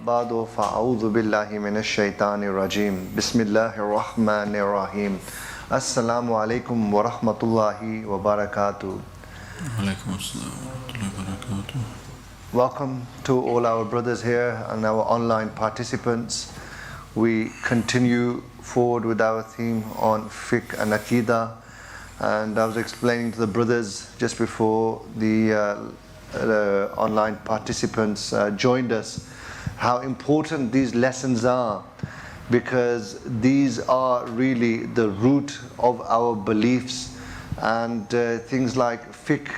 بعد فأعوذ بالله من الشيطان الرجيم بسم الله الرحمن الرحيم السلام عليكم ورحمة الله وبركاته. Welcome to all our brothers here and our online participants. We continue forward with our theme on fiqh and aqidah, and I was explaining to the brothers just before the online participants joined us how important these lessons are, because these are really the root of our beliefs. And things like fiqh,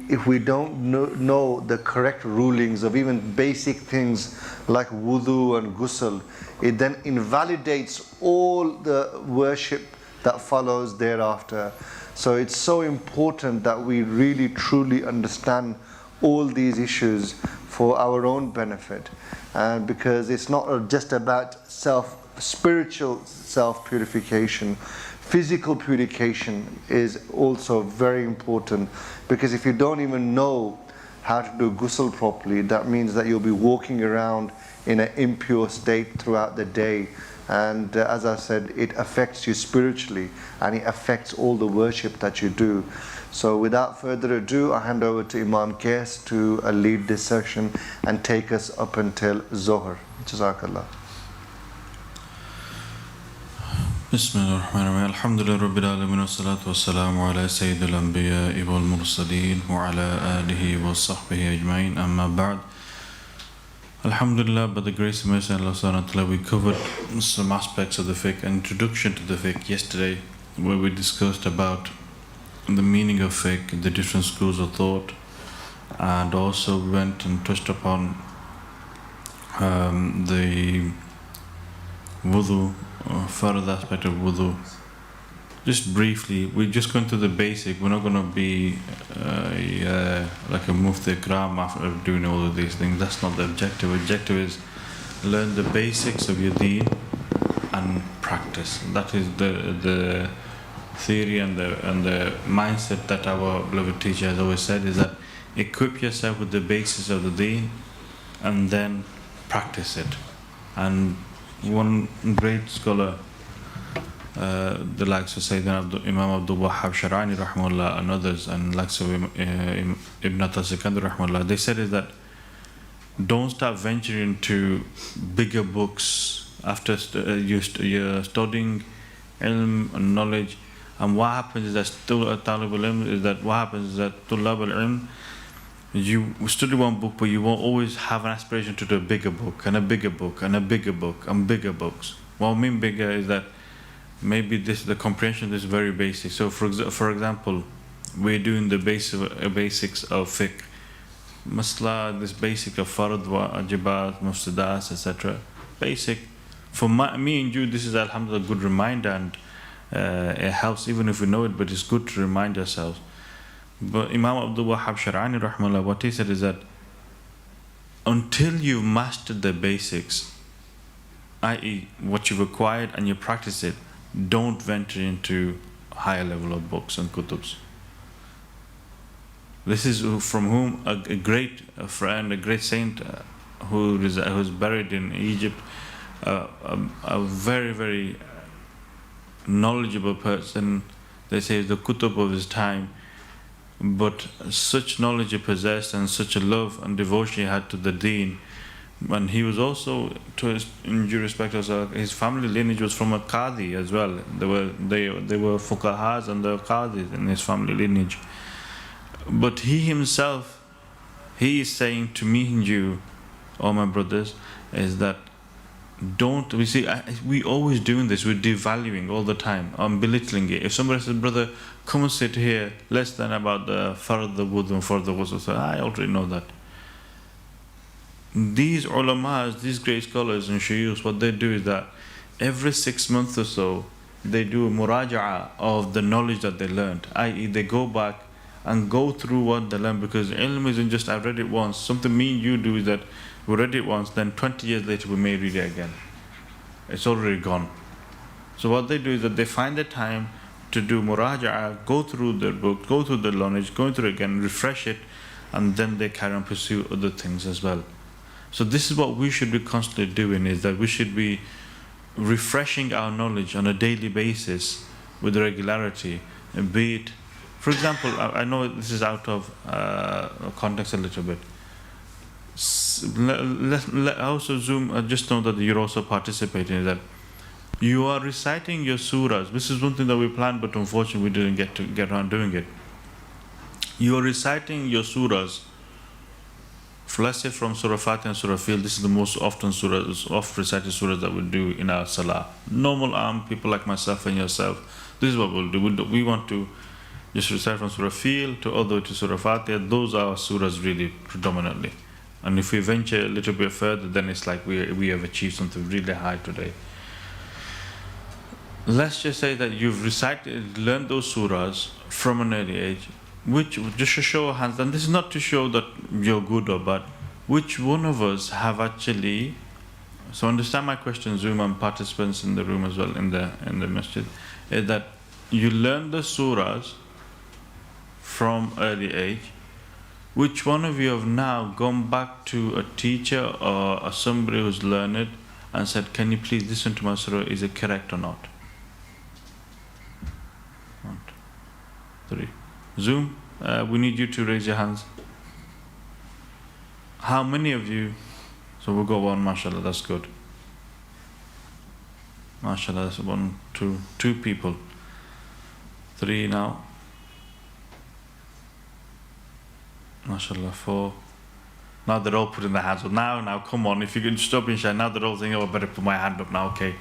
if we don't know the correct rulings of even basic things like wudu and ghusl, it then invalidates all the worship that follows thereafter. So it's so important that we really truly understand all these issues for our own benefit, and because it's not just about spiritual self-purification. Physical purification is also very important, because if you don't even know how to do ghusl properly, that means that you'll be walking around in an impure state throughout the day. And as I said, it affects you spiritually, and it affects all the worship that you do. So without further ado, I hand over to Imam Qais to lead this session and take us up until Zohar. Jazakallah. Bismillahirrahmanirrahim. Alhamdulillah Rabbil Alamin, wassalatu wassalamu ala Sayyidil Anbiya wal Mursaleen wa ala alihi wa sahbihi ajma'in, amma ba'd. Alhamdulillah, by the grace and mercy of Allah subhanahu wa ta'ala, we covered some aspects of the fiqh, an introduction to the fiqh yesterday, where we discussed about the meaning of fiqh, the different schools of thought, and also went and touched upon the wudu, further aspect of wudu. Just briefly, we're just going through the basic. We're not going to be like a mufti ikram after doing all of these things. That's not the objective. Objective is learn the basics of your deen and practice. That is the theory and the mindset that our beloved teacher has always said, is that equip yourself with the basis of the deen and then practice it. And one great scholar, the likes of Sayyidina Imam Abdul Wahhab Sharani rahimahullah and others, and likes of Ibn Sikandar rahimahullah, they said is that don't start venturing into bigger books after you're studying ilm and knowledge. And what happens is that talib al-ilm is that what happens is that tulab al-ilm, you study one book, but you won't always have an aspiration to do a bigger book and a bigger book and a bigger book and bigger books. What I mean bigger is that maybe the comprehension is very basic. So for example, we're doing the basics of fiqh, masla, this basic of fard, wajibat, mufsadat, etc. Basic. For me and you, this is alhamdulillah a good reminder, and it helps even if we know it, but it's good to remind ourselves. But Imam Abdul Wahhab Sharani rahimahullah, what he said is that until you've mastered the basics, i.e. what you've acquired, and you practice it, don't venture into higher level of books and kutubs. This is from whom a great friend, a great saint who's buried in Egypt, a very, very knowledgeable person. They say the kutub of his time, but such knowledge he possessed and such a love and devotion he had to the deen. And he was also, in due respect, his family lineage was from a qadi as well. They were fuqahas and the qadis in his family lineage. But he himself, he is saying to me and you, all my brothers, is that we always doing this, we're devaluing all the time, belittling it. If somebody says, brother, come and sit here, less than about the fard, the wudu and fard, the ghusl, so I already know that. These ulamas, these great scholars and shuyukhs, what they do is that every 6 months or so, they do a muraja'ah of the knowledge that they learned, i.e. they go back and go through what they learned, because ilm isn't just I've read it once. Something me and you do is that we read it once, then 20 years later we may read it again. It's already gone. So what they do is that they find the time to do muraja'ah, go through their book, go through the knowledge, go through it again, refresh it, and then they carry on pursue other things as well. So this is what we should be constantly doing, is that we should be refreshing our knowledge on a daily basis with regularity. And be it, for example, I know this is out of context a little bit. Also Zoom, just know that you're also participating in that. You are reciting your surahs. This is one thing that we planned, but unfortunately we didn't get around doing it. You are reciting your surahs. Let's say from Surah Fatiha and Surah Fil, this is the most often recited surahs that we do in our salah. Normal people like myself and yourself, this is what we'll do. We want to just recite from Surah Fil to all the way to Surah Fatiha. Those are our surahs really predominantly. And if we venture a little bit further, then it's like we have achieved something really high today. Let's just say that you've learned those surahs from an early age, which, just to show of hands, and this is not to show that you're good or bad, which one of us have actually, so understand my question, Zoom and participants in the room as well, in the masjid, is that you learn the surahs from early age. Which one of you have now gone back to a teacher or somebody who's learned and said, can you please listen to my surah, is it correct or not? 1, 2, 3. Zoom, we need you to raise your hands. How many of you? So we'll go one, mashallah, that's good. Mashallah, that's 1, 2 people. 3 now. MashaAllah, 4. Now they're all putting their hands up. Now, come on, if you can stop and share. Now they're all saying, oh, I better put my hand up now, okay.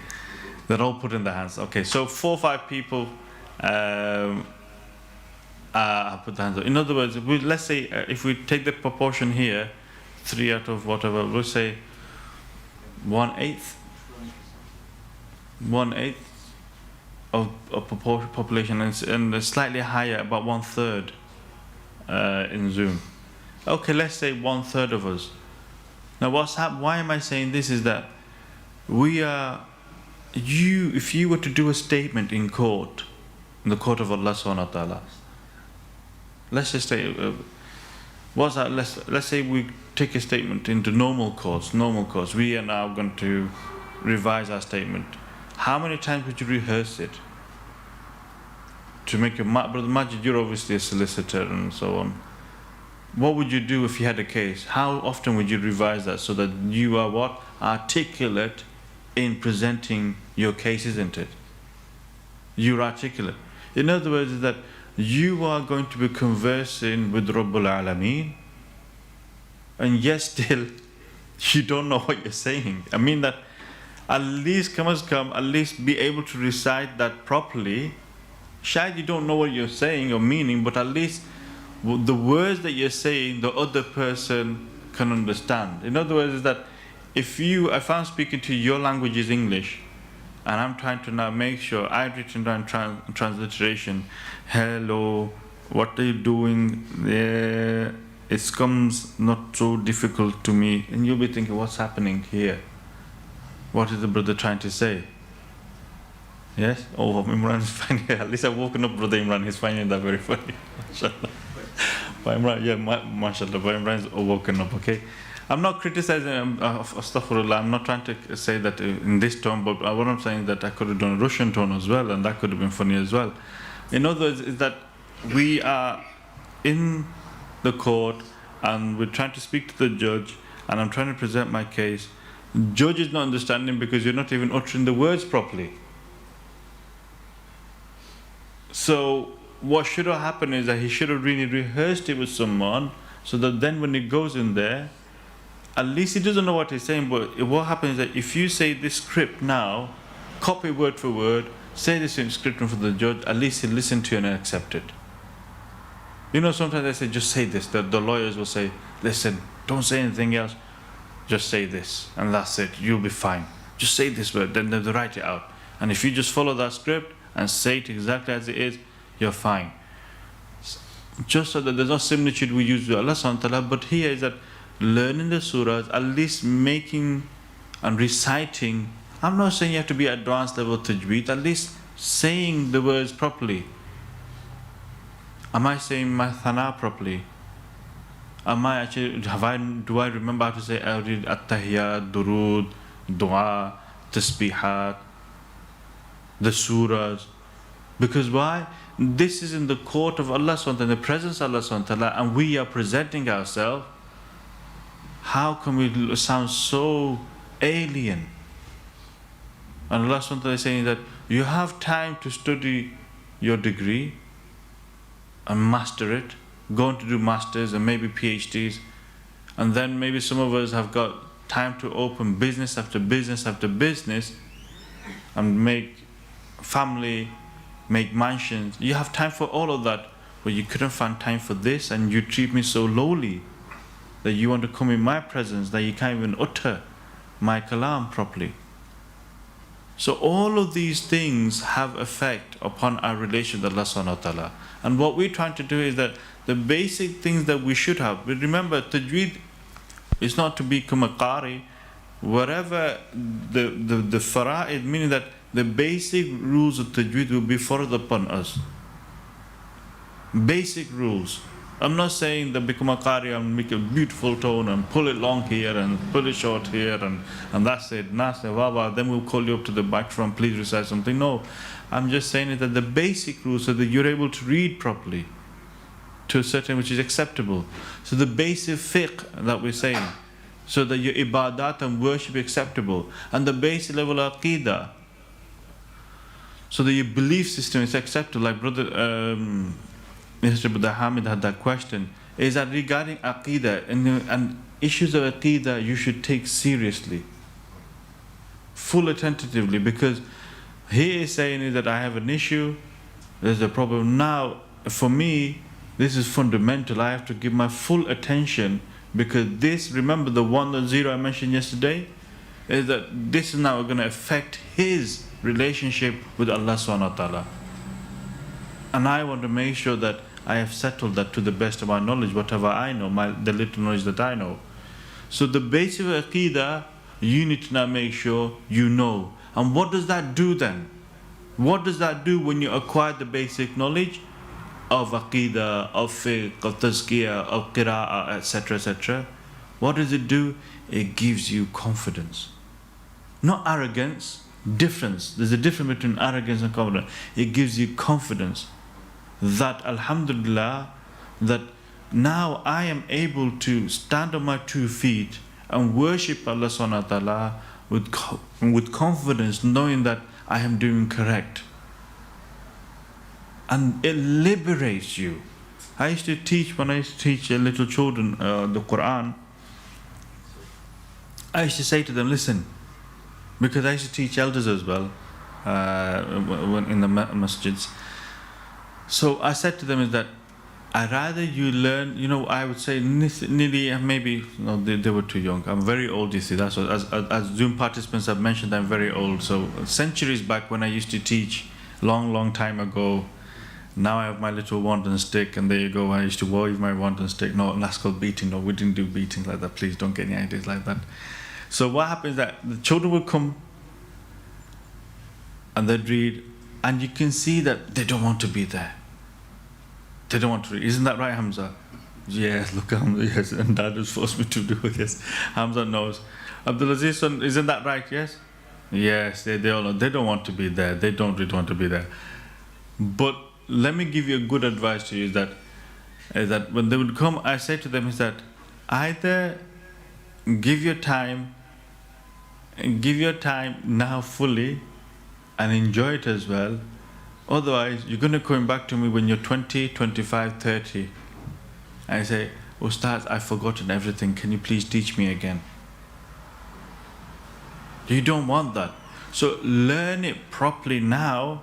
They're all putting their hands. Okay, so 4 or 5 people put their hands up. In other words, let's say, if we take the proportion here, 3 out of whatever, we'll say 1/8. 1/8 of population, and slightly higher, about 1/3 in Zoom. Okay, let's say 1/3 of us. Now why am I saying this is that if you were to do a statement in court, in the court of Allah subhanahu wa ta'ala, let's just say, let's say we take a statement into normal courts, we are now going to revise our statement. How many times would you rehearse it? To make your brother Majid, you're obviously a solicitor and so on. What would you do if you had a case? How often would you revise that so that you are what? Articulate in presenting your case, isn't it? You're articulate. In other words, is that you are going to be conversing with Rabbul Alameen, and yet still you don't know what you're saying. I mean that at least at least be able to recite that properly. Shayad you don't know what you're saying or meaning, but at least the words that you're saying, the other person can understand. In other words, is that if I'm speaking to your language is English, and I'm trying to now make sure I've written down transliteration, hello, what are you doing there? It comes not so difficult to me, and you'll be thinking, what's happening here? What is the brother trying to say? Yes? Oh, Imran is finding it. At least I've woken up Brother Imran. He's finding that very funny. MashaAllah. But Imran, yeah, MashaAllah. But Imran's woken up, okay? I'm not criticizing, astaghfirullah. I'm not trying to say that in this tone, but what I'm saying is that I could have done a Russian tone as well, and that could have been funny as well. In other words, is that we are in the court, and we're trying to speak to the judge, and I'm trying to present my case. Judge is not understanding because you're not even uttering the words properly. So what should have happened is that he should have really rehearsed it with someone, so that then when he goes in there, at least he doesn't know what he's saying. But what happens is that if you say this script now, copy word for word, say this in script for the judge, at least he'll listen to you and accept it. You know, sometimes they say, just say this. The lawyers will say, listen, don't say anything else, just say this, and that's it, you'll be fine. Just say this word, then they'll write it out. And if you just follow that script and say it exactly as it is, you're fine. Just so that there's no similitude we use with Allah subhanahu wa ta'ala, but here is that learning the surahs, at least making and reciting. I'm not saying you have to be advanced level tajweed, at least saying the words properly. Am I saying my thana properly? Do I remember how to say at-tahiyyat, durood, dua, tasbihat, the surahs? Because why? This is in the court of Allah SWT, in the presence of Allah SWT, and we are presenting ourselves. How can we sound so alien? And Allah SWT is saying that you have time to study your degree and master it, going to do masters and maybe PhDs, and then maybe some of us have got time to open business after business after business and make family, make mansions. You have time for all of that, but you couldn't find time for this, and you treat me so lowly that you want to come in my presence that you can't even utter my kalam properly. So all of these things have effect upon our relation with Allah subhanahu wa ta'ala. And what we're trying to do is that the basic things that we should have, but remember, tajweed is not to become a qari. Whatever the fara'id, meaning that the basic rules of tajweed will be followed upon us. Basic rules. I'm not saying that become a qari and make a beautiful tone and pull it long here and pull it short here and that's it. Then we'll call you up to the microphone, please recite something. No, I'm just saying that the basic rules so that you're able to read properly to a certain which is acceptable. So the basic fiqh that we're saying, so that your ibadat and worship is acceptable, and the basic level of aqidah, so that your belief system is acceptable. Like brother Mr. Brother Hamid had that question, is that regarding aqidah and issues of aqidah you should take seriously, full attentively, because he is saying is that I have an issue, there's a problem. Now for me this is fundamental, I have to give my full attention, because this, remember the 1.0 I mentioned yesterday, is that this is now going to affect his relationship with Allah subhanahu wa ta'ala. And I want to make sure that I have settled that to the best of my knowledge, whatever I know, the little knowledge that I know. So the basic of aqidah, you need to now make sure you know. And what does that do then? What does that do when you acquire the basic knowledge of aqidah, of fiqh, of tazkiyah, of qira'ah, etc., etc.? What does it do? It gives you confidence. Not arrogance, difference. There's a difference between arrogance and confidence. It gives you confidence that, alhamdulillah, that now I am able to stand on my 2 feet and worship Allah subhanahu wa ta'ala with confidence, knowing that I am doing correct. And it liberates you. I used to teach, when I used to teach little children the Quran, I used to say to them, listen, because I used to teach elders as well in the masjids. So I said to them is that I'd rather you learn, I would say nearly, maybe, no, they were too young. I'm very old, you see. That's what, as Zoom participants have mentioned, I'm very old. So centuries back when I used to teach, long time ago, now I have my little wand and stick, and there you go. I used to wave my wand and stick. No, that's called beating. No, we didn't do beating like that. Please don't get any ideas like that. So what happens is that the children would come and they'd read, and you can see that they don't want to be there. They don't want to read. Isn't that right, Hamza? Yes, look, Hamza, yes, and Dad has forced me to do it, yes. Hamza knows. Abdulaziz, son, isn't that right, yes? Yes, they all know. They don't want to be there. They don't really want to be there. But let me give you a good advice to you, is that when they would come, I say to them is that either give your time now fully and enjoy it as well. Otherwise, you're going to come back to me when you're 20, 25, 30. And I say, Ustaz, I've forgotten everything. Can you please teach me again? You don't want that. So learn it properly now.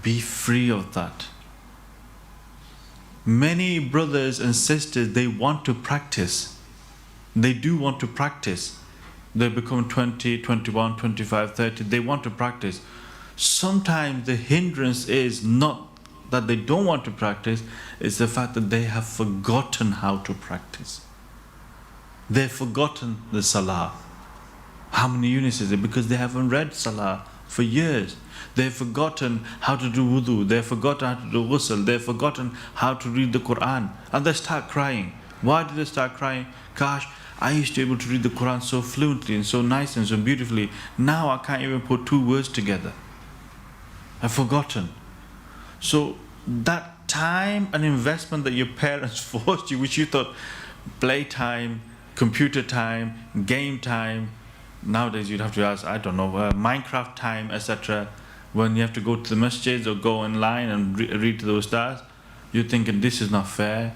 Be free of that. Many brothers and sisters, they want to practice. They do want to practice. They become 20, 21, 25, 30. They want to practice. Sometimes the hindrance is not that they don't want to practice, it's the fact that they have forgotten how to practice. They've forgotten the salah. How many units is it? Because they haven't read salah for years. They've forgotten how to do wudu. They've forgotten how to do ghusl. They've forgotten how to read the Quran. And they start crying. Why did they start crying? Gosh, I used to be able to read the Quran so fluently and so nice and so beautifully. Now I can't even put two words together. I've forgotten. So that time and investment that your parents forced you, which you thought playtime, computer time, game time, nowadays you'd have to ask, I don't know, Minecraft time, etc. When you have to go to the masjids or go online and read to those stars, you're thinking this is not fair.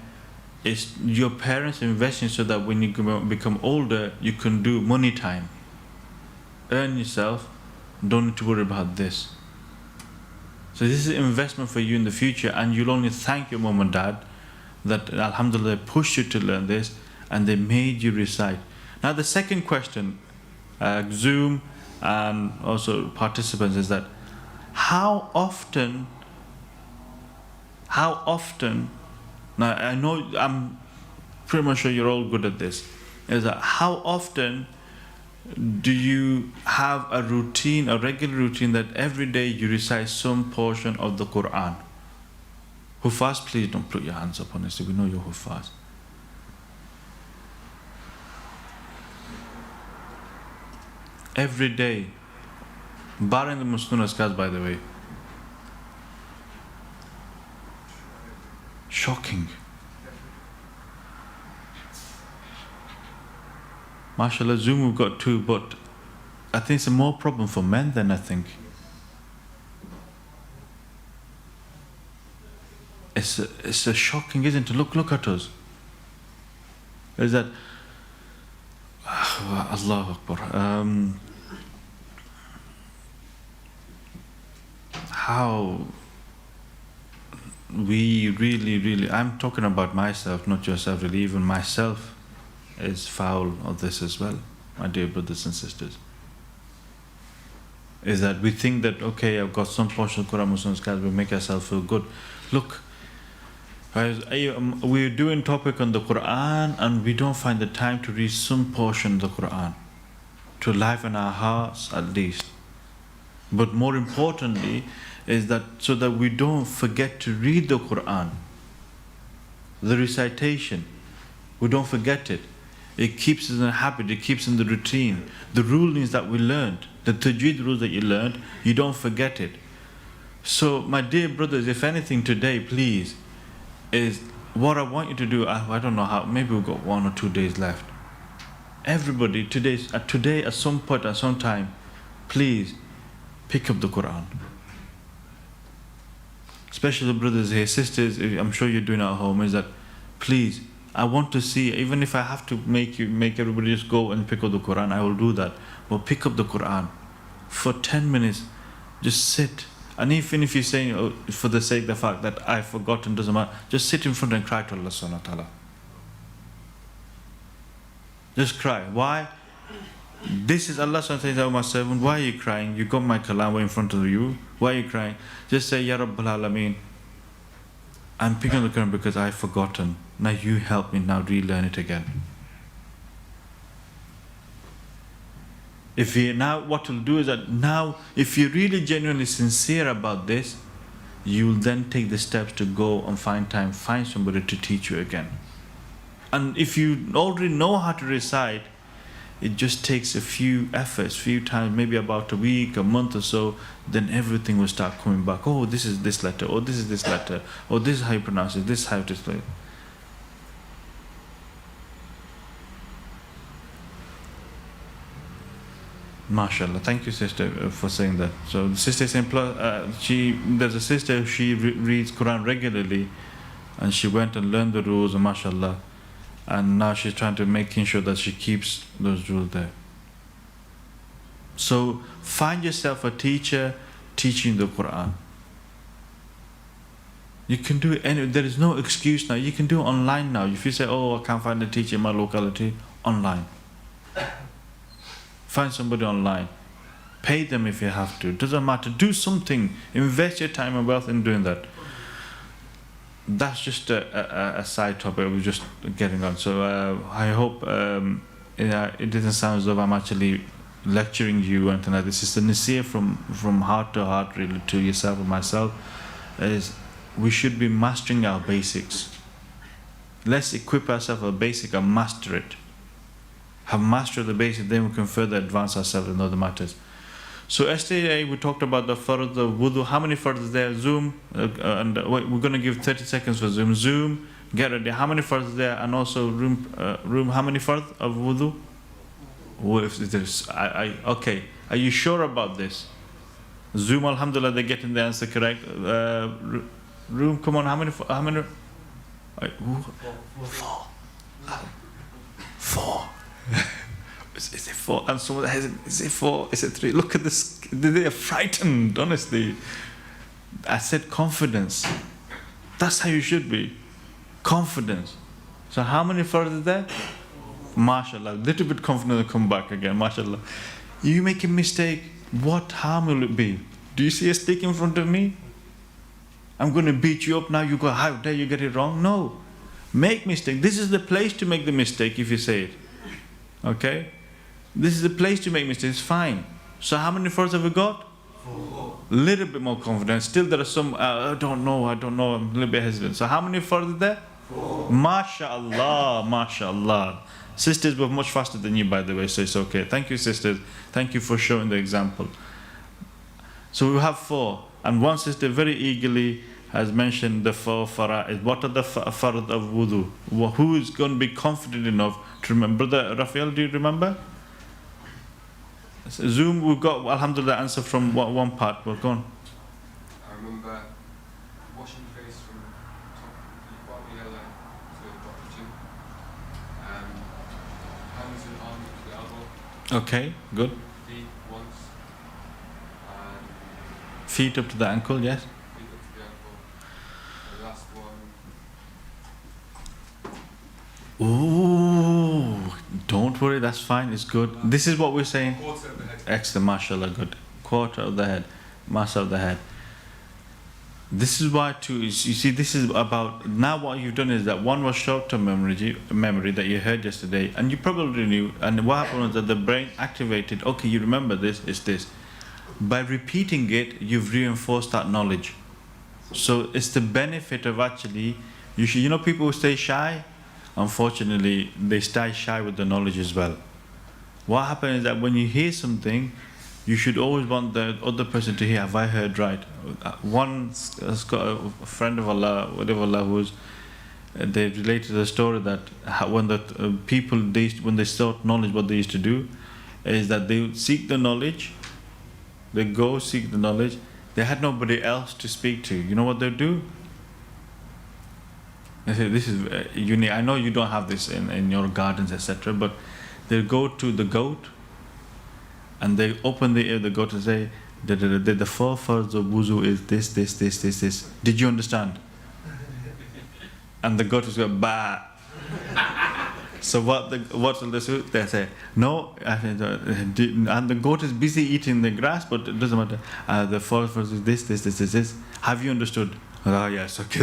It's your parents investing so that when you become older, you can do money time. Earn yourself, don't need to worry about this. So this is an investment for you in the future, and you'll only thank your mom and dad that alhamdulillah they pushed you to learn this and they made you recite. Now the second question, Zoom and also participants, is that how often, now I know I'm pretty much sure you're all good at this, is that how often do you have a routine, a regular routine that every day you recite some portion of the Quran? Hufaz, please don't put your hands up, honestly, we know you're Hufaz. Every day, barring the Musnun Azkars, by the way. Shocking. MashaAllah, Zoom we've got two, but I think it's a more problem for men than I think. It's a shocking, isn't it? Look at us. Is that Allahu Akbar. How we really, I'm talking about myself, not yourself really, even myself is foul of this as well, my dear brothers and sisters. Is that we think that, okay, I've got some portion of Quran, Muslims, guys, we make ourselves feel good. Look, guys, we're doing topic on the Quran and we don't find the time to read some portion of the Quran, to liven our hearts at least. But more importantly, is that so that we don't forget to read the Quran, the recitation, we don't forget it. It keeps us in a habit, it keeps in the routine. The rulings that we learned, the tajweed rules that you learned, you don't forget it. So my dear brothers, if anything today, please, is what I want you to do, I don't know how, maybe we've got 1 or 2 days left. Everybody, today at some point, at some time, please pick up the Quran. Especially the brothers here, sisters, I'm sure you're doing it at home, is that please, I want to see, even if I have to make everybody just go and pick up the Quran, I will do that. But pick up the Quran for 10 minutes, just sit. And even if you're saying, oh, for the sake of the fact that I've forgotten, doesn't matter, just sit in front and cry to Allah subhanahu wa ta'ala. Just cry. Why? This is Allah subhanahu wa ta'ala saying, oh my servant, why are you crying? You got my kalam in front of you. Why are you crying? Just say, Ya Rabbal Alameen, I'm picking the Quran because I've forgotten. Now you help me now relearn it again. If you now, what you'll do is that now, if you're really genuinely sincere about this, you'll then take the steps to go and find time, find somebody to teach you again. And if you already know how to recite, it just takes a few efforts, few times, maybe about a week, a month or so, then everything will start coming back. Oh, this is this letter, oh, this is this letter, oh, this is how you pronounce it, this is how you display it. MashaAllah, thank you sister for saying that. So the sister is saying, there's a sister, she reads Quran regularly and she went and learned the rules, and MashaAllah, and now she's trying to making sure that she keeps those rules there. So find yourself a teacher teaching the Quran. You can do it there is no excuse now. You can do it online now. If you say, oh, I can't find a teacher in my locality, online. Find somebody online. Pay them if you have to. It doesn't matter. Do something. Invest your time and wealth in doing that. That's just a side topic. We're just getting on. So I hope it doesn't sound as though I'm actually lecturing you or anything like this. It's a nasheed from heart to heart, really, to yourself and myself. Is we should be mastering our basics. Let's equip ourselves with basic and master it. Have mastered the basic, then we can further advance ourselves in other matters. So yesterday we talked about the fard of wudu. How many fards is there? Zoom, and wait, we're going to give 30 seconds for Zoom. Zoom, get ready. How many fards is there? And also room. How many fards of wudu? Oh, if there's, okay. Are you sure about this? Zoom, alhamdulillah, they're getting the answer correct. Room, come on. How many? Four. Four. Is it four? And someone has it. Is it four? Is it three? Look at this. They're frightened, honestly. I said confidence. That's how you should be. Confidence. So how many further there? MashaAllah. Little bit confident to come back again. MashaAllah. You make a mistake, what harm will it be? Do you see a stick in front of me? I'm going to beat you up now. You go, how dare you get it wrong? No. Make mistake. This is the place to make the mistake if you say it. Okay? This is the place to make mistakes. Fine. So how many fards have we got? 4. Little bit more confidence. Still there are some, I don't know. I'm a little bit hesitant. So how many fards are there? 4. MashaAllah. MashaAllah. Sisters were much faster than you, by the way, so it's okay. Thank you, sisters. Thank you for showing the example. So we have 4. And one sister very eagerly has mentioned the 4 fara'id. What are the farad of wudu? Who is going to be confident enough to remember? Brother Rafael, do you remember? Zoom, we've got, alhamdulillah, answer from one part. Well, go on. I remember washing the face from top of the bottom of the elbow to the bottom of the chin. Hands and arms to the elbow. Okay, good. Feet once. And feet up to the ankle, yes? feet up to the ankle. The last one. Ooh, don't worry, that's fine, it's good. This is what we're saying. Quarter of the head. Excellent, mashallah, good. Quarter of the head, masa of the head. This is why too, you see, this is about, now what you've done is that one was short-term memory that you heard yesterday, and you probably knew, and what happened was that the brain activated, okay, you remember this, it's this. By repeating it, you've reinforced that knowledge. So it's the benefit of actually, you know people who stay shy, unfortunately, they stay shy with the knowledge as well. What happens is that when you hear something, you should always want the other person to hear, have I heard right? One has got a friend of Allah, whatever Allah was, they related the story that when the people, when they sought knowledge, what they used to do is that they would seek the knowledge, they go seek the knowledge, they had nobody else to speak to. You know what they do? They say, this is unique. I know you don't have this in your gardens, etc., but they go to the goat and they open the ear, the goat, and say, the 4 fards of wuzu is this. Did you understand? And the goat is going, bah. So what will they do? They say, no, and the goat is busy eating the grass, but it doesn't matter. The 4 fards is this. Have you understood? Oh yes, okay,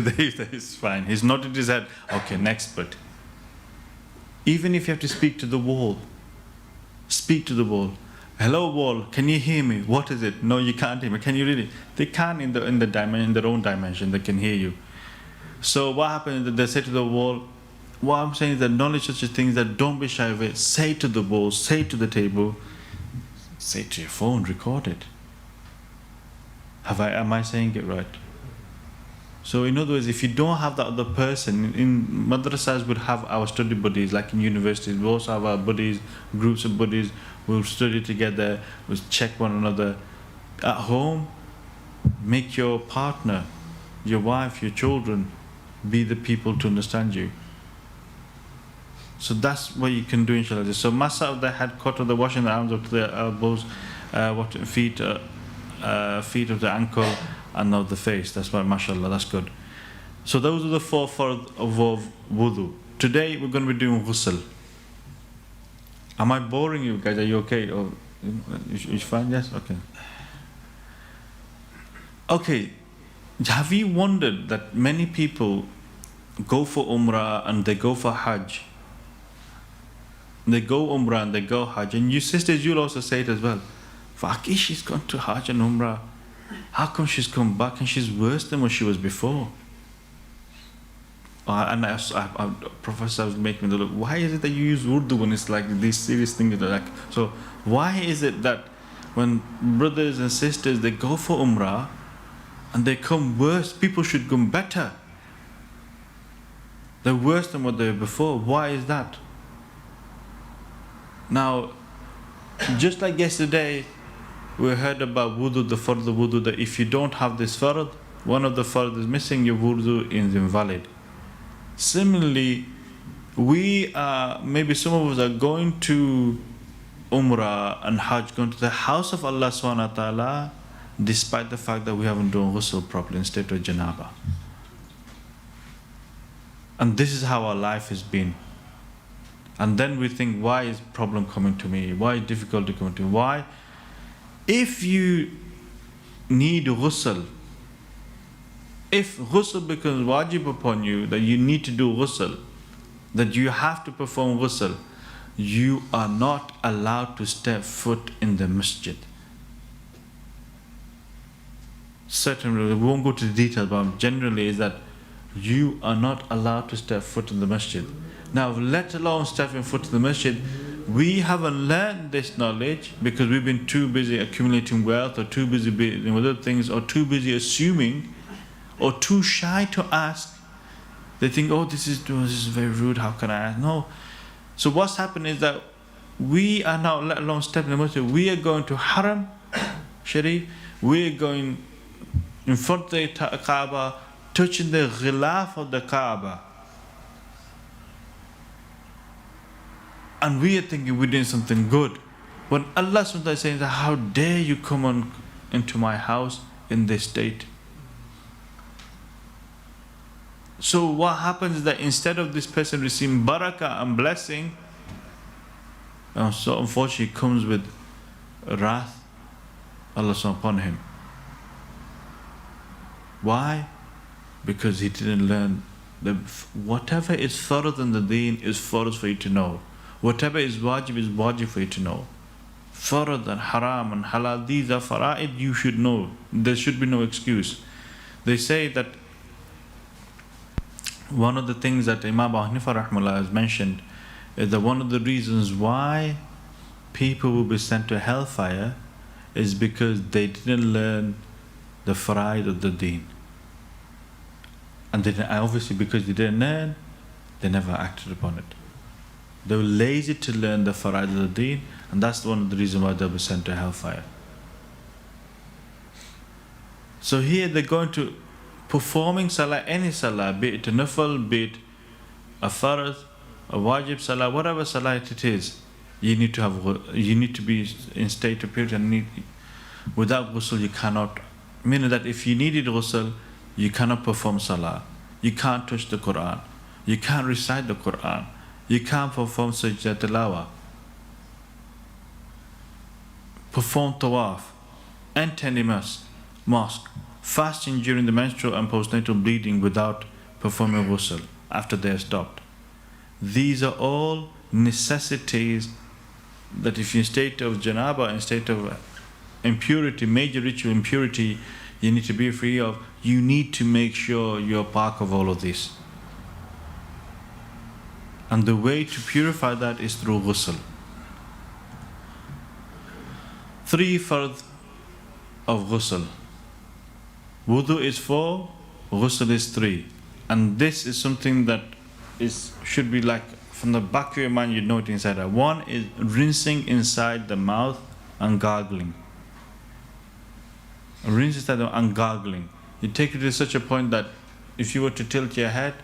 it's fine. He's nodded his head. Okay, next bit. Even if you have to speak to the wall, speak to the wall. Hello wall, can you hear me? What is it? No, you can't hear me. Can you read it? They can in their own dimension. They can hear you. So what happens is that they say to the wall, what I'm saying is that knowledge such things that don't be shy of it. Say to the wall, say to the table, say to your phone, record it. Am I saying it right? So in other words, if you don't have that other person, in madrasas would have our study buddies, like in universities, we also have our buddies, groups of buddies, we'll study together, we'll check one another. At home, make your partner, your wife, your children, be the people to understand you. So that's what you can do, inshallah. So masa of the head, quarter of the washing the arms up to the elbows, feet of the ankle, and of the face. That's why, mashallah, that's good. So those are the 4 fards of wudu. Today we're going to be doing ghusl. Am I boring you guys? Are you okay? Or you fine? Yes? Okay. Okay. Have you wondered that many people go for umrah and they go for hajj? They go umrah and they go hajj. And you sisters, you'll also say it as well. Faki, she's gone to hajj and umrah. How come she's come back and she's worse than what she was before? Professor was making me look, why is it that you use Urdu when it's like these serious things? Like, so why is it that when brothers and sisters, they go for Umrah and they come worse, people should come better. They're worse than what they were before. Why is that? Now, just like yesterday, we heard about wudu, the fard of wudu, that if you don't have this fard, one of the fard is missing, your wudu is invalid. Similarly, maybe some of us are going to Umrah and Hajj, going to the house of Allah subhanahu wa ta'ala, despite the fact that we haven't done ghusl properly in state of janaba. And this is how our life has been. And then we think, why is problem coming to me? Why is difficulty coming to me? Why? If you need ghusl, if ghusl becomes wajib upon you, that you need to do ghusl, that you have to perform ghusl, you are not allowed to step foot in the masjid. Certainly, we won't go to the details, but generally is that you are not allowed to step foot in the masjid. Now, let alone stepping foot in the masjid, we haven't learned this knowledge because we've been too busy accumulating wealth, or too busy doing other things, or too busy assuming, or too shy to ask. They think, oh, this is very rude, how can I ask? No. So what's happened is that we are now, let alone stepping in the masjid, we are going to Haram Sharif, we are going in front of the Kaaba, touching the ghilaf of the Kaaba. And we are thinking we're doing something good. When Allah SWT is saying, how dare you come into my house in this state? So what happens is that instead of this person receiving barakah and blessing, so unfortunately comes with wrath, Allah SWT upon him. Why? Because he didn't learn whatever is fard in the deen is fard for you to know. Whatever is wajib for you to know. Farad and haram and halal, these are fara'id, you should know. There should be no excuse. They say that one of the things that Imam Abu Hanifa rahmallah has mentioned is that one of the reasons why people will be sent to hellfire is because they didn't learn the fara'id of the deen. And obviously because they didn't learn, they never acted upon it. They were lazy to learn the fara'id of the deen, and that's one of the reasons why they'll be sent to hellfire. So here they're going to performing salah, any salah, be it a nafal, be it a farad, a wajib salah, whatever salah it is, you need to be in state of purity, and without ghusl you cannot, meaning that if you needed ghusl, you cannot perform salah, you can't touch the Quran, you can't recite the Quran, you can't perform sajda tilawa, perform tawaf, enter any mosque, fasting during the menstrual and postnatal bleeding without performing ghusl after they are stopped. These are all necessities that if you're in state of janaba, in state of impurity, major ritual impurity, you need to be free of. You need to make sure you're part of all of this. And the way to purify that is through ghusl. 3 fard of ghusl. Wudu is 4, ghusl is 3. And this is something that should be like from the back of your mind, you know it inside that. 1 is rinsing inside the mouth and gargling. Rinse inside and gargling. You take it to such a point that if you were to tilt your head,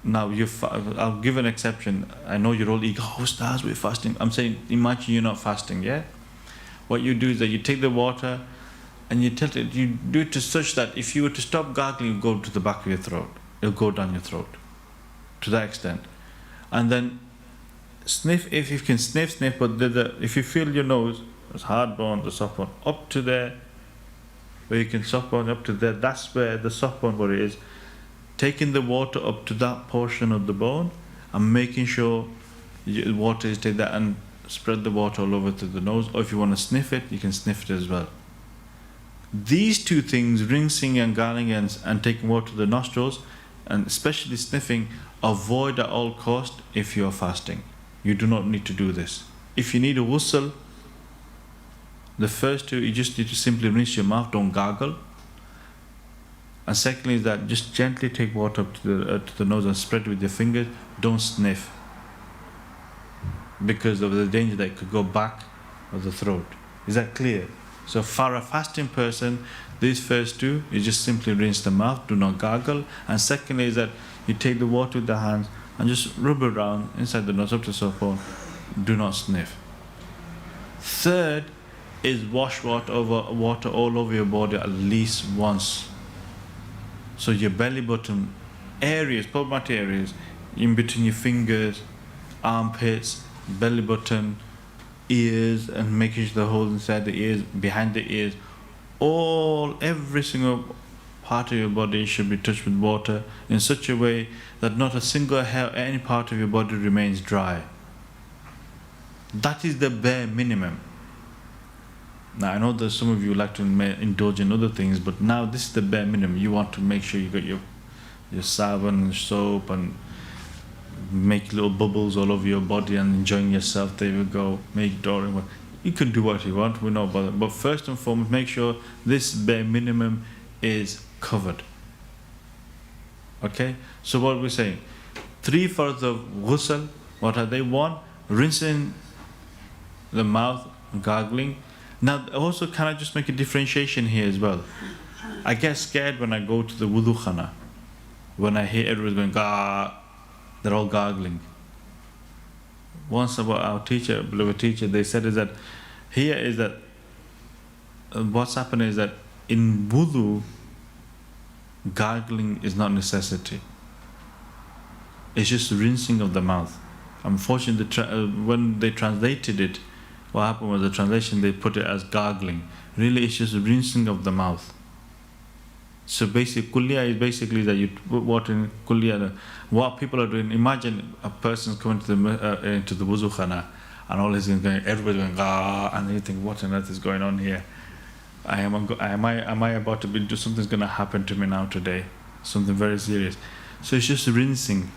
now I'll give an exception. I know you're all eager, oh stars, we're fasting. I'm saying, imagine you're not fasting, yeah? What you do is that you take the water and you tilt it, you do it to such that if you were to stop gargling, you go to the back of your throat. It'll go down your throat to that extent. And then sniff, if you can sniff, but if you feel your nose, it's hard bone, the soft bone, up to there, where you can soft bone up to there, that's where the soft bone where it is. Taking the water up to that portion of the bone and making sure the water is take that and spread the water all over to the nose, or if you want to sniff it, you can sniff it as well. These 2 things, rinsing and gargling and taking water to the nostrils, and especially sniffing, avoid at all cost if you are fasting. You do not need to do this. If you need a ghusl, the first two, you just need to simply rinse your mouth, don't gargle. And secondly is that just gently take water up to the nose and spread it with your fingers, don't sniff, because of the danger that it could go back of the throat. Is that clear? So for a fasting person, these first two, you just simply rinse the mouth, do not gargle. And secondly is that you take the water with the hands and just rub it around inside the nose up to the soft bone, do not sniff. Third is wash water all over your body at least once. So your belly button areas, problematic areas, in between your fingers, armpits, belly button, ears, and making sure the holes inside the ears, behind the ears, every single part of your body should be touched with water in such a way that not a single hair, any part of your body remains dry. That is the bare minimum. Now I know that some of you like to indulge in other things, but now this is the bare minimum. You want to make sure you got your sabun and soap and make little bubbles all over your body and enjoying yourself. There you go. Make Dory. You can do what you want. We're not bothered. But first and foremost, make sure this bare minimum is covered. Okay. So what we're saying, 3 fards of ghusl. What are they? 1, rinsing the mouth, gargling. Now also, can I just make a differentiation here as well? I get scared when I go to the wudu khana, when I hear everyone going "Gah," they're all gargling. Once about our teacher, beloved teacher, they said is that here is that what's happened is that in wudu, gargling is not necessity. It's just rinsing of the mouth. Unfortunately, when they translated it, what happened was the translation, they put it as gargling. Really, it's just rinsing of the mouth. So basically, kulliya is basically that you put water in kulliya. What people are doing, imagine a person's coming to into the wuzu khana and all is going, everybody's going, ah, and you think, what on earth is going on here? Am I about to do something's going to happen to me now today? Something very serious. So it's just rinsing.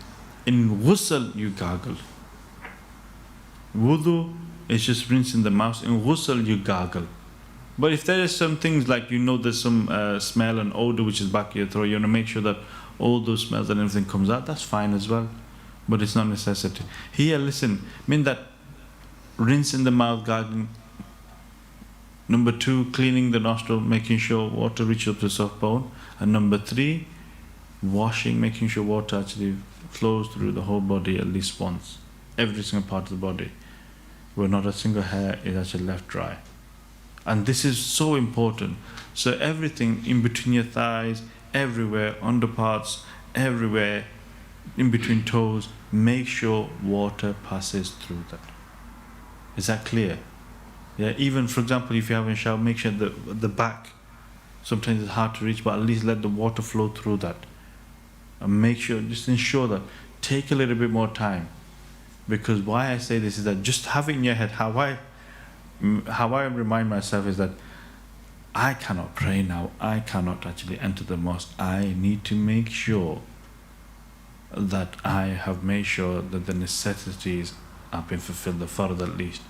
In ghusl, you gargle. Wudu, it's just rinsing the mouth. In ghusl, you gargle. But if there is some things like there's some smell and odor which is back of your throat, you want to make sure that all those smells and everything comes out, that's fine as well. But it's not necessity. Here, listen, mean that rinsing the mouth, gargling. Number 2, cleaning the nostril, making sure water reaches up to the soft bone. And number 3, washing, making sure water actually flows through the whole body at least once. Every single part of the body, where not a single hair is actually left dry. And this is so important. So everything in between your thighs, everywhere, underparts, everywhere, in between toes, make sure water passes through that. Is that clear? Yeah, even for example, if you haven't showered, make sure the back, sometimes it's hard to reach, but at least let the water flow through that. And make sure, just ensure that, take a little bit more time. Because why I say this is that just have it in your head, how I remind myself is that I cannot pray now, I cannot actually enter the mosque. I need to make sure that I have made sure that the necessities have been fulfilled, the fard at least.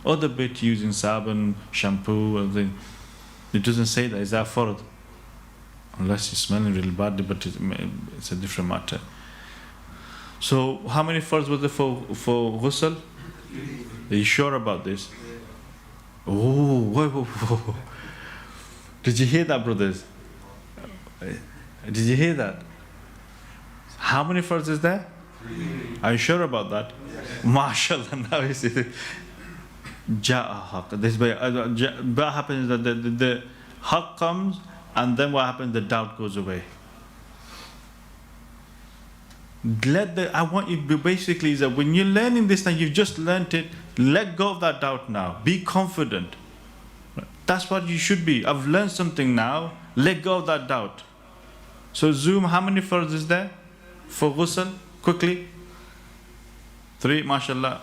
Other bit using sabun, shampoo, everything, it doesn't say that, is that fard? Unless you're smelling really badly, but it's a different matter. So how many fards was there for ghusl? Are you sure about this? Oh, whoa. Did you hear that, brothers? Did you hear that? How many fards is there? 3. Are you sure about that? Yes. MashaAllah, now you see it. Ja'a haqq. What happens is that the haqq comes, and then what happens? The doubt goes away. I want you basically is that when you're learning this and you've just learnt it, let go of that doubt now. Be confident. That's what you should be. I've learned something now. Let go of that doubt. So Zoom, how many fards is there for ghusl? Quickly. 3, mashallah.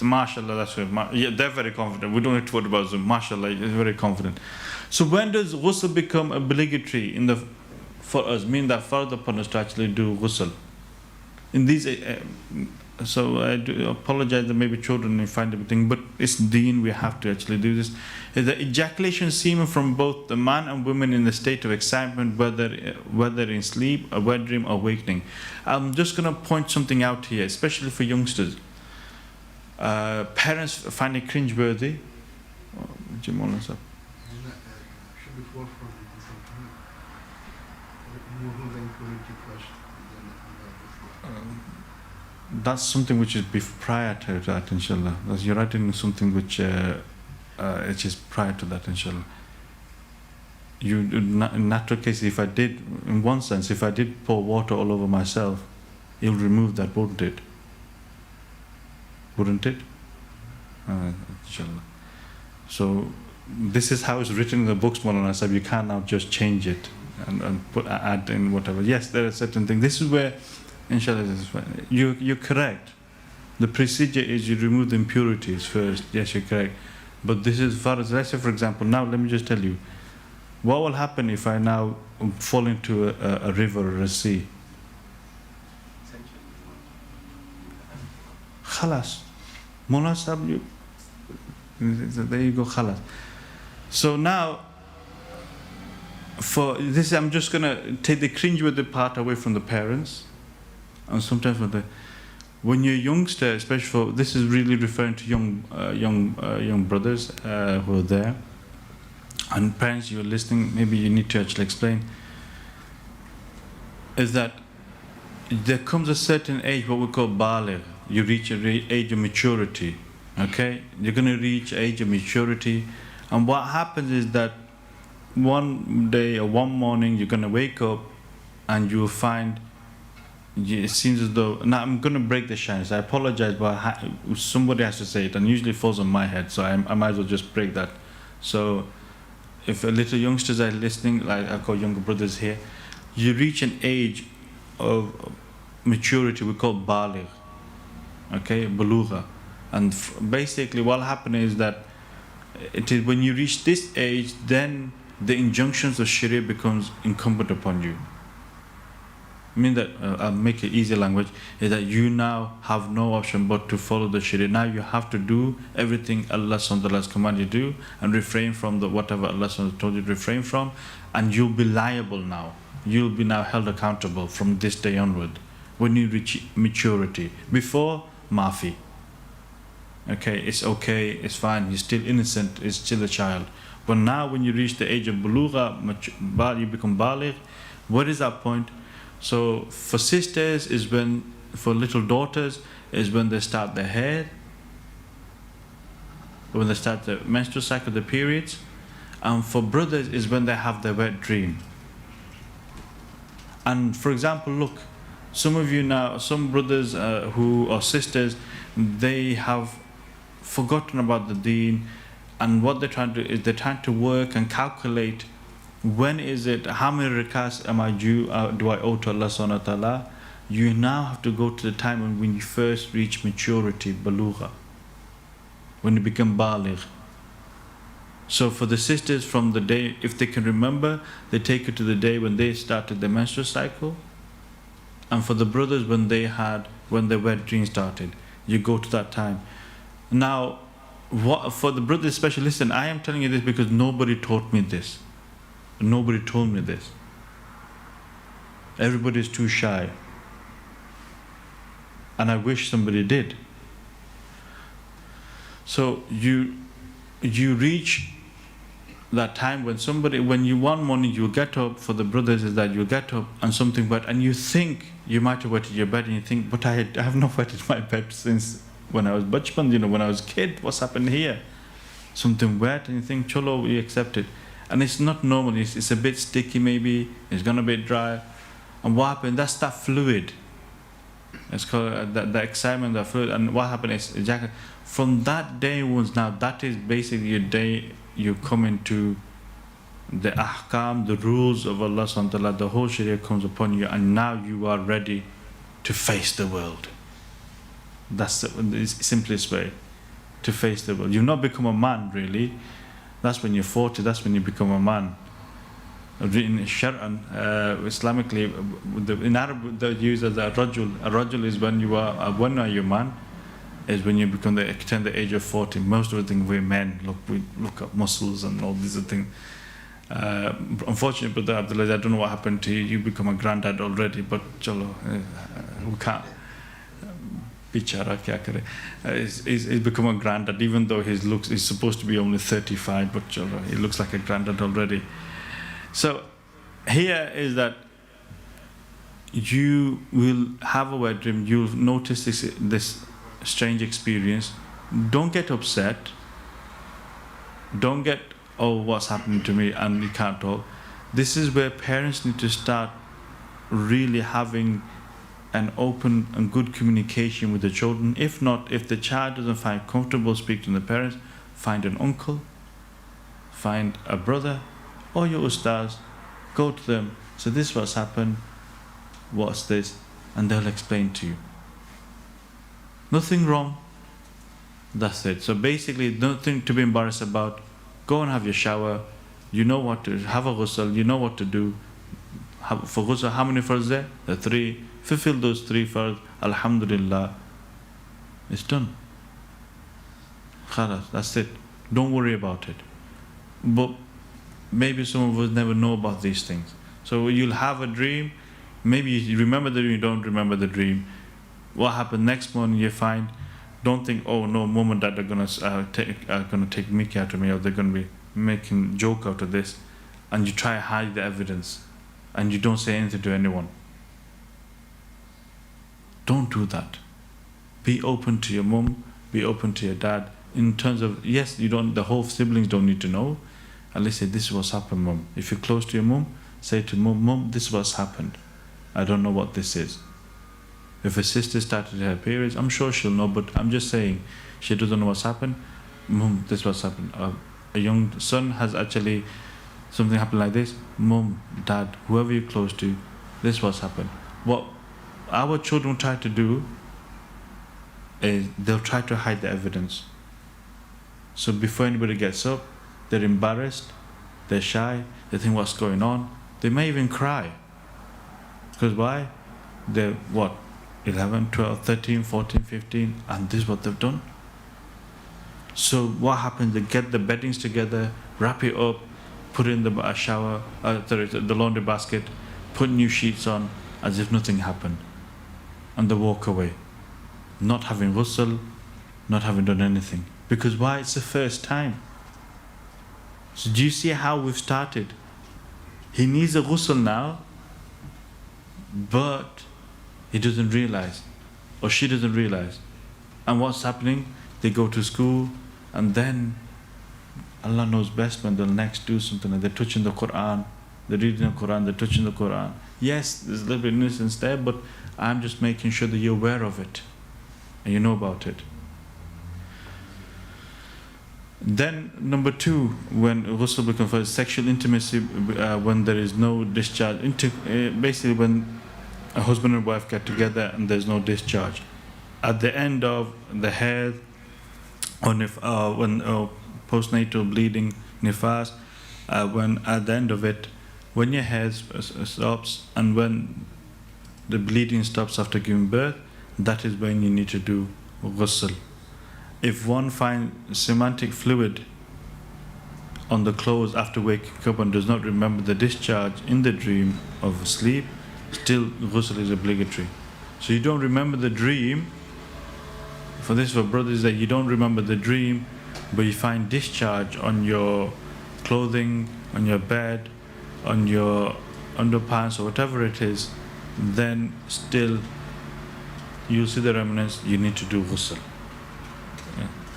Mashallah, that's good. Yeah, they're very confident. We don't need to worry about Zoom. Mashallah, you're very confident. So when does ghusl become obligatory in the for us, mean that fard upon us to actually do ghusl. In these, so I do apologize that maybe children may find everything, but it's deen, we have to actually do this. Is the ejaculation semen from both the man and women in the state of excitement, whether in sleep, a wet dream, or awakening. I'm just going to point something out here, especially for youngsters. Parents find it cringeworthy. Should be forefront in something. Remove the impurity first, then That's something which is prior to that, inshallah. You're writing something which is prior to that, inshallah. In natural case, if I did, in one sense, if I did pour water all over myself, you'll remove that, wouldn't it? Wouldn't it? Inshallah. So this is how it's written in the books, Maulana Sahib. You can't now just change it and add in whatever. Yes, there are certain things. This is where, inshallah, this is fine. You're correct. The procedure is you remove the impurities first. Yes, you're correct. But this is far as, let's say for example, now let me just tell you, what will happen if I now fall into a river or a sea? Khalas. Mullah Sahib, there you go, khalas. So now, for this, I'm just going to take the cringeworthy part away from the parents. And sometimes when you're a youngster, especially for, this is really referring to young brothers who are there. And parents, you're listening, maybe you need to actually explain, is that there comes a certain age, what we call baligh. You reach an age of maturity, okay? You're going to reach age of maturity. And what happens is that one day or one morning, you're going to wake up and you will find, it seems as though, now I'm going to break the shines. I apologize, but somebody has to say it, and usually it falls on my head, so I might as well just break that. So if little youngsters are listening, like I call younger brothers here, you reach an age of maturity we call baligh, okay, bulugha. And basically what happens is that it is when you reach this age, then the injunctions of Sharia becomes incumbent upon you. I mean that, I'll make it easy language, is that you now have no option but to follow the Sharia. Now you have to do everything Allah subhanahu wa ta'ala has commanded you to do, and refrain from whatever Allah subhanahu wa ta'ala told you to refrain from, and you'll be liable now. You'll be now held accountable from this day onward when you reach maturity. Before, maafi. Okay, it's fine, you're still innocent, it's still a child. But now when you reach the age of bulugha, you become baligh, what is that point? So for sisters is when, for little daughters, is when they start their hair, when they start the menstrual cycle, the periods. And for brothers is when they have their wet dream. And for example, look, some of you now, some brothers who are sisters, they have forgotten about the deen, and what they're trying to do is they're trying to work and calculate when is it, how many rakats am I due, do I owe to Allah subhanahu wa ta'ala. You now have to go to the time when you first reach maturity, balugha, when you become baligh. So for the sisters, from the day, if they can remember, they take it to the day when they started their menstrual cycle. And for the brothers, when their wet dream started, you go to that time. Now, for the brothers especially, listen, I am telling you this because nobody taught me this. Nobody told me this. Everybody is too shy. And I wish somebody did. So you reach that time when you one morning you get up, for the brothers is that you get up and something wet, and you think you might have wetted your bed, and you think, but I have not wetted my bed since when I was bachpan, when I was a kid. What's happened here? Something wet, and you think, cholo, we accept it. And it's not normal, it's a bit sticky maybe, it's gonna be dry. And what happened? That's that fluid. It's called the excitement, the fluid. And what happened is, exactly, from that day onwards, now that is basically your day you come into the ahkam, the rules of Allah subhanahu wa ta'ala, the whole Sharia comes upon you, and now you are ready to face the world. That's the simplest way, to face the world. You've not become a man really. That's when you're 40, that's when you become a man. written Shar'an, Islamically. In Arab, they use as a rajul. A rajul is when you are your man, is when you extend the age of 40. Most of the things we're men, we look at muscles and all these things. Unfortunately, Brother Abdullah, I don't know what happened to you. You become a granddad already, but chalo, we can't. Bichara kya kare. He's become a granddad, even though he's supposed to be only 35, but chalo, he looks like a granddad already. So here is that you will have a wet dream, you'll notice this strange experience. Don't get upset. Don't get, oh, what's happening to me, and you can't talk. This is where parents need to start really having an open and good communication with the children. If not, if the child doesn't find comfortable speaking to the parents, find an uncle, find a brother, or your ustaz, go to them, so this is what's happened, what's this, and they'll explain to you. Nothing wrong, that's it. So basically, nothing to be embarrassed about. Go and have your shower, you know what to, have a ghusl, you know what to do. For ghusl, how many farz there? The 3. Fulfill those 3 farz, alhamdulillah, it's done. Khalas, that's it. Don't worry about it. But maybe some of us never know about these things. So you'll have a dream, maybe you remember the dream, you don't remember the dream. What happened next morning, you find, don't think, oh no, mom and dad are gonna take mickey out of me, or they're gonna be making joke out of this, and you try to hide the evidence, and you don't say anything to anyone. Don't do that. Be open to your mom, be open to your dad, in terms of, yes, the whole siblings don't need to know. At least say, this is what's happened, mom. If you're close to your mom, say to mom, this is what's happened. I don't know what this is. If a sister started her periods, I'm sure she'll know, but I'm just saying, she doesn't know what's happened. Mom, this is what's happened. A young son has actually, something happened like this. Mom, dad, whoever you're close to, this is what's happened. What our children try to do is they'll try to hide the evidence. So before anybody gets up, they're embarrassed, they're shy, they think what's going on. They may even cry. Because why? They're what? 11, 12, 13, 14, 15, and this is what they've done. So what happens? They get the beddings together, wrap it up, put it in the the laundry basket, put new sheets on, as if nothing happened, and they walk away, not having ghusl, not having done anything. Because why? It's the first time. So do you see how we've started? He needs a ghusl now, but he doesn't realize, or she doesn't realize. And what's happening? They go to school, and then Allah knows best when they'll next do something, and they're touching the Quran, they're reading the Quran, they're touching the Quran. Yes, there's a little bit of innocence there, but I'm just making sure that you're aware of it and you know about it. Then number 2, when ghusl becomes for sexual intimacy, when there is no discharge, basically when a husband and wife get together and there's no discharge. At the end of the hair, when postnatal bleeding, nifas, when at the end of it, when your hair stops and when the bleeding stops after giving birth, that is when you need to do ghusl. If one finds semantic fluid on the clothes after waking up and does not remember the discharge in the dream of sleep, still ghusl is obligatory. So you don't remember the dream. For this, for brothers, that you don't remember the dream, but you find discharge on your clothing, on your bed, on your underpants, or whatever it is, then still you'll see the remnants, you need to do ghusl.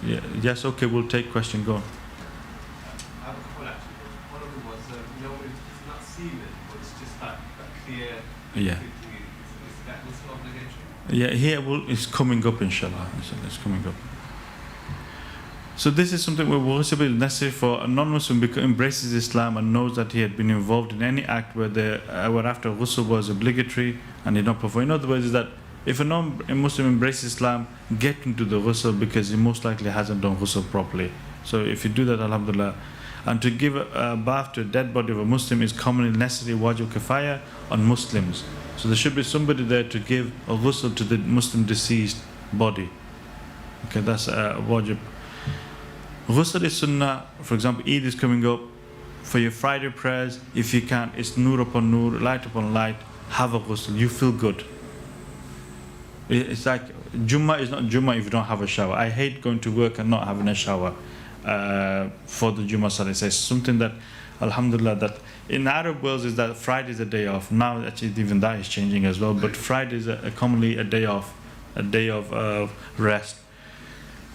Yeah. Yes, okay, we'll take question, go on. I have a couple actually. One of them was, it's not semen, but it's just that clear. Yeah. Is that ghusl obligatory? Yeah, here it's coming up, inshallah. It's coming up. So this is something where ghusl is necessary for a non-Muslim who embraces Islam and knows that he had been involved in any act where after ghusl was obligatory and he not perform. In other words, is that if a non-Muslim embraces Islam, get into the ghusl because he most likely hasn't done ghusl properly. So if you do that, alhamdulillah. And to give a bath to a dead body of a Muslim is commonly necessary wajib kifaya on Muslims. So there should be somebody there to give a ghusl to the Muslim deceased body. Okay, that's a wajib. Ghusl is sunnah. For example, Eid is coming up. For your Friday prayers, if you can, it's nur upon nur, light upon light. Have a ghusl. You feel good. It's like Jummah is not Jummah if you don't have a shower. I hate going to work and not having a shower for the Jummah Salah. It's something that, alhamdulillah, that in Arab worlds is that Friday is a day off. Now actually even that is changing as well. But Friday is commonly a day off, a day of rest.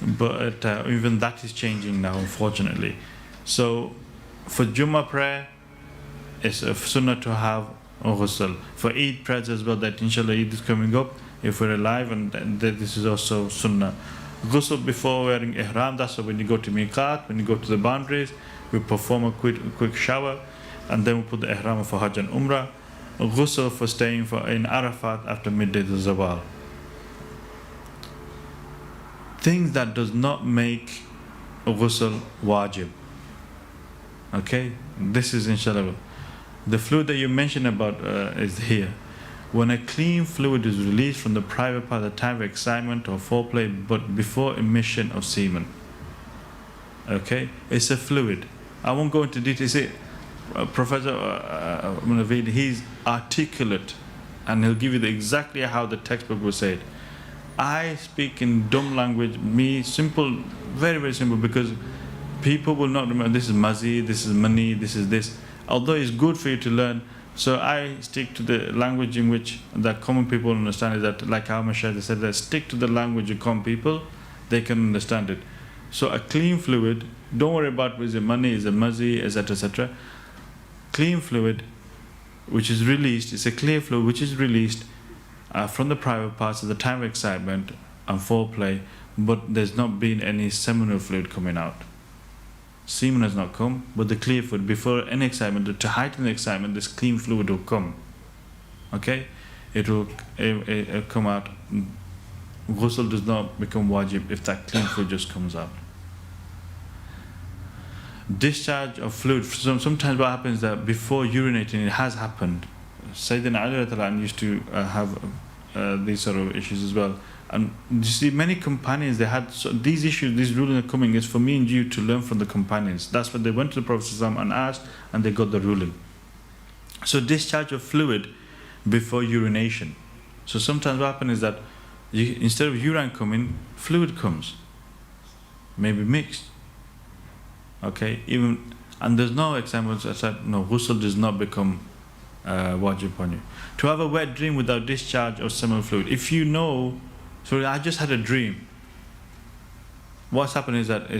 But even that is changing now, unfortunately. So for Jummah prayer, it's a sunnah to have a ghusl. For Eid prayers as well, that inshallah Eid is coming up, if we're alive, and this is also sunnah. Ghusl before wearing ihram, that's when you go to miqat, when you go to the boundaries, we perform a quick shower, and then we put the ihram for Hajj and Umrah. Ghusl for staying in Arafat after midday to Zawal. Things that does not make a ghusl wajib. Okay, this is inshallah. The fluid that you mentioned about is here. When a clean fluid is released from the private part at the time of excitement or foreplay, but before emission of semen. Okay, it's a fluid. I won't go into detail. See, Professor Munavid, he's articulate, and he'll give you exactly how the textbook will say it. I speak in dumb language, simple, very, very simple, because people will not remember this is mazi, this is mani, this is this. Although it's good for you to learn, so I stick to the language in which that common people understand. Is that, like how Mashayikh said, that stick to the language of common people, they can understand it. So a clean fluid, don't worry about is it mani, is it mazi, etc., etc. Clean fluid, which is released, it's a clear fluid which is released from the private parts at the time of excitement and foreplay, but there's not been any seminal fluid coming out. Semen has not come, but the clear fluid, before any excitement, to heighten the excitement, this clean fluid will come. Okay? It will come out. Ghusl does not become wajib if that clean fluid just comes out. Discharge of fluid. Sometimes what happens is that before urinating, it has happened. Sayyidina Ali used to have these sort of issues as well. And you see, many companions, they had these issues, these rulings are coming. It's for me and you to learn from the companions. That's what they went to the Prophet ﷺ and asked, and they got the ruling. So discharge of fluid before urination. So sometimes what happens is that instead of urine coming, fluid comes. Maybe mixed. Okay, and there's no examples that said, no, ghusl does not become wajib upon you. To have a wet dream without discharge of seminal fluid. If you know, so I just had a dream. What's happened is that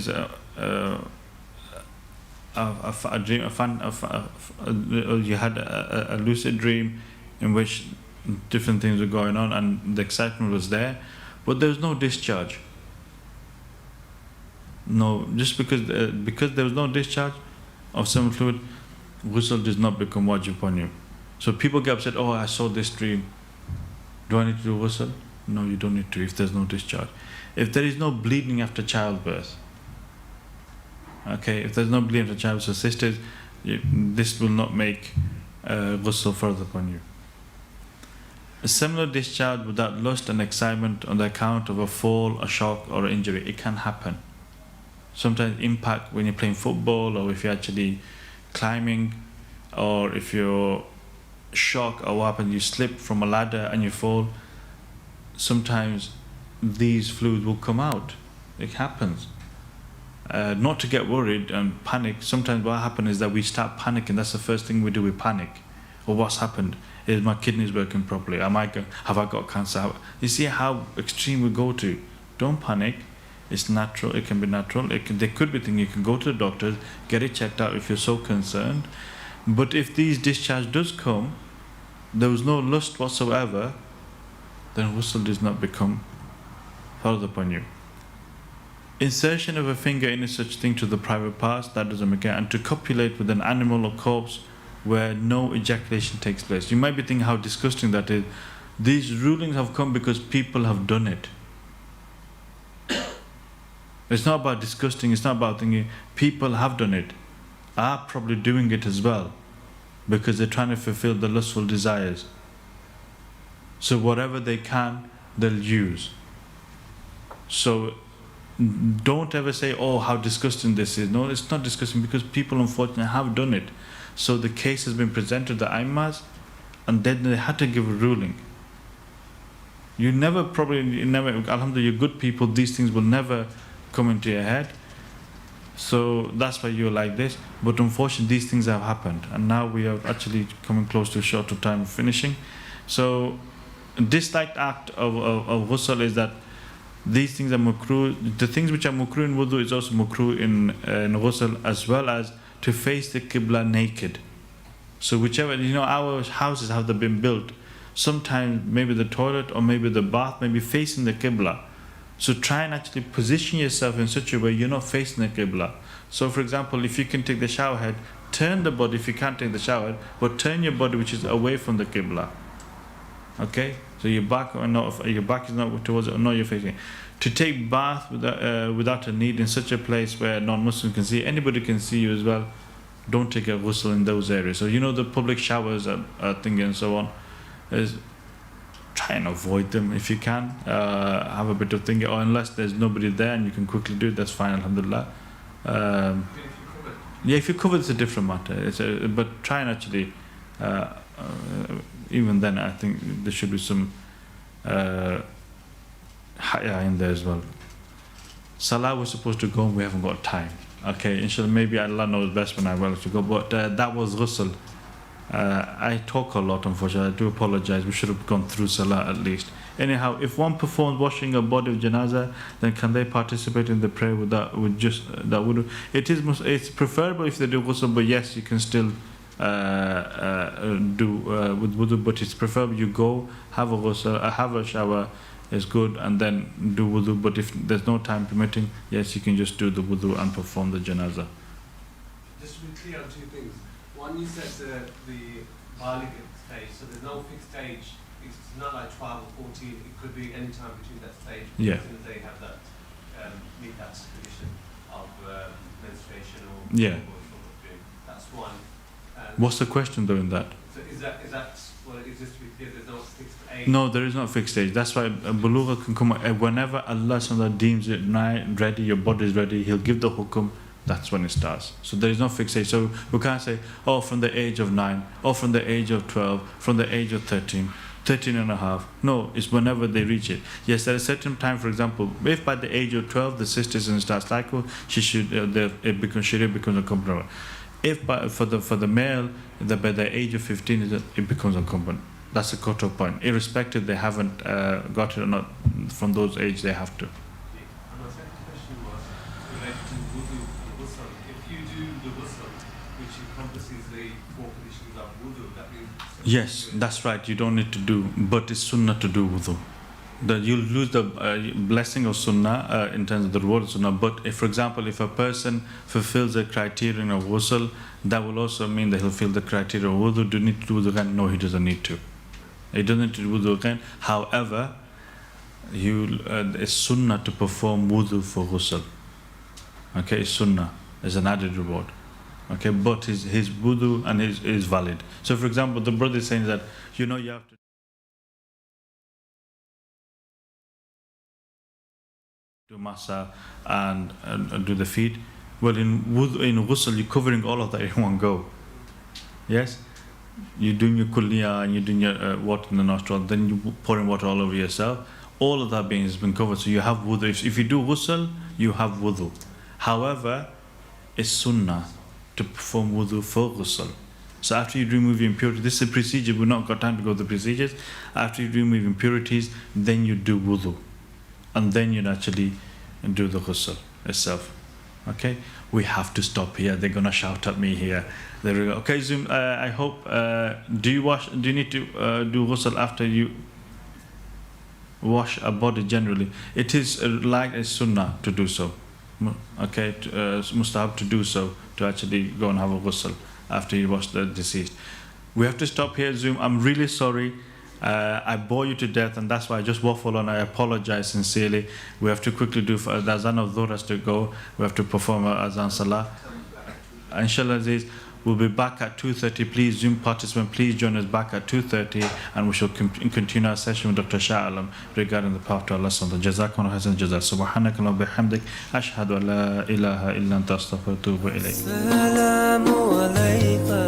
a dream, you had a lucid dream in which different things were going on and the excitement was there, but there was no discharge. No, just because there was no discharge of seminal fluid, ghusl does not become wajib upon you. So people get upset, oh, I saw this dream. Do I need to do ghusl? No, you don't need to if there's no discharge. If there is no bleeding after childbirth, okay, if there's no bleeding after childbirth, so sisters, this will not make ghusl further upon you. A similar discharge without lust and excitement on the account of a fall, a shock, or an injury, it can happen. Sometimes impact when you're playing football, or if you're actually climbing, or if you're shocked, or what happens, you slip from a ladder and you fall. Sometimes these fluids will come out. It happens. Not to get worried and panic. Sometimes what happens is that we start panicking. That's the first thing we do, we panic. Or what's happened? Is my kidneys working properly? Have I got cancer? You see how extreme we go to. Don't panic. It's natural. It can be natural. There could be things. You can go to the doctors, get it checked out if you're so concerned. But if these discharge does come, there was no lust whatsoever, then ghusl does not become fard upon you. Insertion of a finger in such thing to the private parts, that doesn't make it. And to copulate with an animal or corpse where no ejaculation takes place. You might be thinking how disgusting that is. These rulings have come because people have done it. It's not about disgusting, it's not about thinking. People have done it, are probably doing it as well, because they're trying to fulfill the lustful desires. So whatever they can, they'll use. So don't ever say, oh, how disgusting this is. No, it's not disgusting, because people unfortunately have done it. So the case has been presented to the Imams, and then they had to give a ruling. You never, alhamdulillah, you're good people, these things will never come into your head. So that's why you're like this. But unfortunately, these things have happened, and now we are actually coming close to a shorter time of finishing. So disliked act of ghusl is that these things are makruh. The things which are makruh in wudu is also makruh in ghusl, as well as to face the qibla naked. So whichever, our houses, how they've been built, sometimes maybe the toilet or maybe the bath may be facing the qibla. So try and actually position yourself in such a way you're not facing the qibla. So for example, if you can take the shower head, turn the body if you can't take the shower head, but turn your body which is away from the qibla. Okay? So your back is not towards it, or not you're facing. To take bath without a need in such a place where non-Muslims can see, anybody can see you as well, don't take a ghusl in those areas. So the public showers are thingy and so on, is try and avoid them if you can. Have a bit of thinking, or unless there's nobody there and you can quickly do it, that's fine, alhamdulillah. If you're covered, it's a different matter. But try and actually, even then, I think there should be some haya in there as well. Salah was supposed to go and we haven't got time. Okay, inshallah, maybe Allah knows best when I will to go. But that was ghusl. I talk a lot, unfortunately. I do apologize. We should have gone through salah at least. Anyhow, if one performs washing a body of janazah, then can they participate in the prayer with just that wudu? It's preferable if they do ghusl, but yes, you can still do with wudu. But it's preferable you go have a ghusl, have a shower, is good, and then do wudu. But if there's no time permitting, yes, you can just do the wudu and perform the janazah. Just to be clear on two things. One, you said the baligh stage, so there's no fixed age. It's not like 12 or 14. It could be any time between that stage. Yeah. As soon as they have that, meet that condition of menstruation or Yeah. That's one. What's the question though in that? So is that well? Is just to be clear, there's no fixed age. No, there is not fixed age. That's why bulugha can come whenever Allah deems it ready, your body is ready. He'll give the hukum. That's when it starts. So there is no fixed age. So we can't say, oh, from the age of 9, or from the age of 12, from the age of 13, 13 and a half. No, it's whenever they reach it. Yes, at a certain time, for example, if by the age of 12 the sister's in start cycle, sharia becomes incumbent. If for the male, by the age of 15, it becomes incumbent. That's the cutoff point. Irrespective, they haven't got it or not, from those age they have to. And my second question was related to wudu and ghusl. If you do the ghusl, which encompasses the 4 conditions of wudu, that means... Yes, that's right. You don't need to do, but it's sunnah to do wudu. You'll lose the blessing of sunnah in terms of the reward of sunnah. But if, for example, if a person fulfills the criterion of ghusl, that will also mean that he'll fulfill the criteria of wudu. Do you need to do wudu again? No, he doesn't need to. He doesn't need to do wudu again. However, it's sunnah to perform wudu for ghusl. Okay, it's sunnah. It's an added reward. Okay, but his wudu and is valid. So, for example, the brother is saying that you have to do masa and do the feet. Well, in ghusl, you're covering all of that in one go. Yes? You're doing your kulliyah and you're doing your water in the nostril, then you pouring water all over yourself. All of that has been covered. So you have wudu. If you do ghusl, you have wudu. However, it's sunnah to perform wudu for ghusl. So after you remove your impurities, this is a procedure, we've not got time to go through the procedures. After you remove impurities, then you do wudu. And then you actually do the ghusl itself. Okay? We have to stop here. They're going to shout at me here. There we go. Okay, Zoom, I hope, do you need to do ghusl after you wash a body generally? It is like a sunnah to do so. Okay, mustahab to do so, to actually go and have a ghusl after you wash the deceased. We have to stop here, Zoom. I'm really sorry. I bore you to death, and that's why I just waffle on. I apologize sincerely. We have to quickly do the azan of dhuhr has to go. We have to perform azan salah. Inshallah, we'll be back at 2:30. Please, Zoom participant, please join us back at 2:30, and we shall continue our session with Dr. Shah Alam regarding the path to Allah. Jazakum Hasan Jazak. Subhanaka wa bihamdik. Ashhadu an la ilaha illa anta astaghfiruka wa atubu ilayk. Assalamu alayka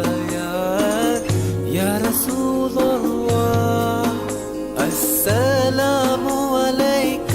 ya Rasulullah.